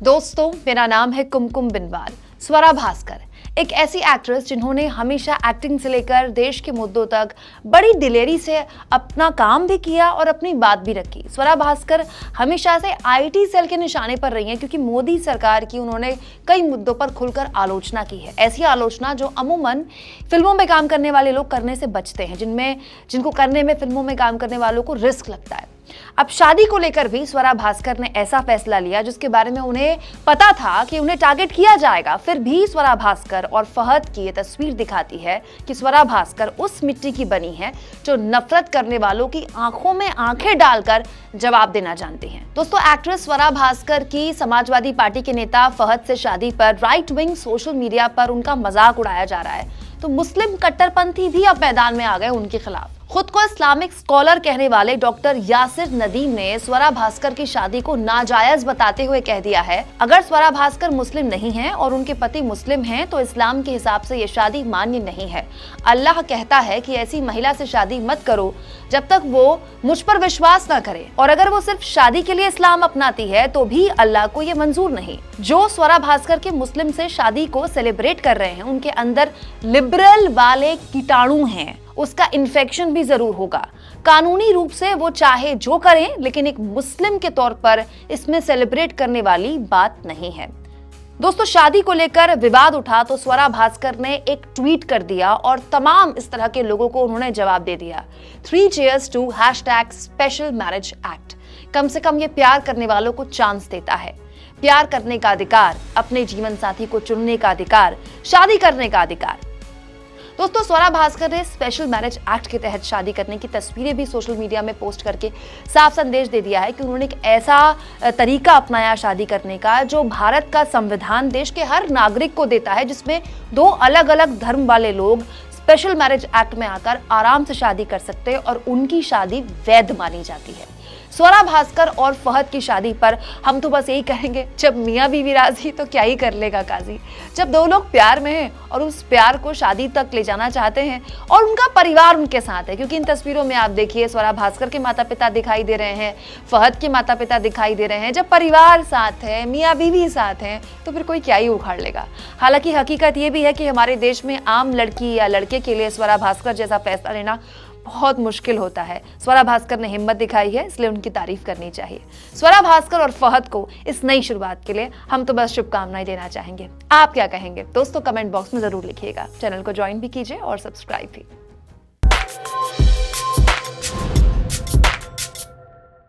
दोस्तों, मेरा नाम है कुमकुम बिनवाल। स्वरा भास्कर एक ऐसी एक्ट्रेस जिन्होंने हमेशा एक्टिंग से लेकर देश के मुद्दों तक बड़ी दिलेरी से अपना काम भी किया और अपनी बात भी रखी। स्वरा भास्कर हमेशा से आईटी सेल के निशाने पर रही हैं, क्योंकि मोदी सरकार की उन्होंने कई मुद्दों पर खुलकर आलोचना की है। ऐसी आलोचना जो अमूमन फिल्मों में काम करने वाले लोग करने से बचते हैं, जिनको करने में फिल्मों में काम करने वालों को रिस्क लगता है। अब शादी को लेकर भी स्वरा भास्कर ने ऐसा फैसला लिया जिसके बारे में उन्हें पता था कि उन्हें टारगेट किया जाएगा। फिर भी स्वरा भास्कर और फहद की ये तस्वीर दिखाती है कि स्वरा भास्कर उस मिट्टी की बनी है जो नफरत करने वालों की आंखों में आंखें डालकर जवाब देना जानती हैं। दोस्तों, एक्ट्रेस स्वरा भास्कर की समाजवादी पार्टी के नेता फहद से शादी पर राइट विंग सोशल मीडिया पर उनका मजाक उड़ाया जा रहा है, तो मुस्लिम कट्टरपंथी भी अब मैदान में आ गए उनके खिलाफ। खुद को इस्लामिक स्कॉलर कहने वाले डॉक्टर यासिर नदीम ने स्वरा भास्कर की शादी को नाजायज बताते हुए कह दिया है, अगर स्वरा भास्कर मुस्लिम नहीं है और उनके पति मुस्लिम हैं तो इस्लाम के हिसाब से ये शादी मान्य नहीं है। अल्लाह कहता है कि ऐसी महिला से शादी मत करो जब तक वो मुझ पर विश्वास न करे, और अगर वो सिर्फ शादी के लिए इस्लाम अपनाती है तो भी अल्लाह को ये मंजूर नहीं। जो स्वरा भास्कर के मुस्लिम से शादी को सेलिब्रेट कर रहे हैं, उनके अंदर लिबरल वाले कीटाणु हैं, उसका इन्फेक्शन भी जरूर होगा। कानूनी रूप से वो चाहे जो करें, लेकिन एक मुस्लिम के तौर पर इसमें सेलिब्रेट करने वाली बात नहीं है। दोस्तों, शादी को लेकर विवाद उठा तो स्वरा भास्कर ने एक ट्वीट कर दिया और तमाम इस तरह के लोगों को उन्होंने जवाब दे दिया। 3 cheers to #special marriage act। कम से कम ये प्यार करने वालों को चांस देता है। प्यार करने का अधिकार, अपने जीवन साथी को चुनने का अधिकार, शादी करने का अधिकार। दोस्तों, स्वरा भास्कर ने स्पेशल मैरिज एक्ट के तहत शादी करने की तस्वीरें भी सोशल मीडिया में पोस्ट करके साफ संदेश दे दिया है कि उन्होंने एक ऐसा तरीका अपनाया शादी करने का जो भारत का संविधान देश के हर नागरिक को देता है, जिसमें 2 अलग अलग धर्म वाले लोग स्पेशल मैरिज एक्ट में आकर आराम से शादी कर सकते हैं और उनकी शादी वैध मानी जाती है। स्वरा भास्कर और फहद की शादी पर हम तो बस यही कहेंगे, जब मियां बीवी राजी तो क्या ही कर लेगा काजी। जब 2 लोग प्यार में हैं और उस प्यार को शादी तक ले जाना चाहते हैं और उनका परिवार उनके साथ है, क्योंकि इन तस्वीरों में आप देखिए स्वरा भास्कर के माता पिता दिखाई दे रहे हैं, फहद के माता पिता दिखाई दे रहे हैं। जब परिवार साथ है, मियाँ बीवी साथ हैं, तो फिर कोई क्या ही उखाड़ लेगा। हालांकि हकीकत ये भी है कि हमारे देश में आम लड़की या लड़के के लिए स्वरा भास्कर जैसा फैसला लेना बहुत मुश्किल होता है। स्वरा भास्कर ने हिम्मत दिखाई है, इसलिए उनकी तारीफ करनी चाहिए। स्वरा भास्कर और फहद को इस नई शुरुआत के लिए हम तो बस शुभकामनाएं देना चाहेंगे। आप क्या कहेंगे दोस्तों? कमेंट बॉक्स में जरूर लिखिएगा। चैनल को ज्वाइन भी कीजिए और सब्सक्राइब भी।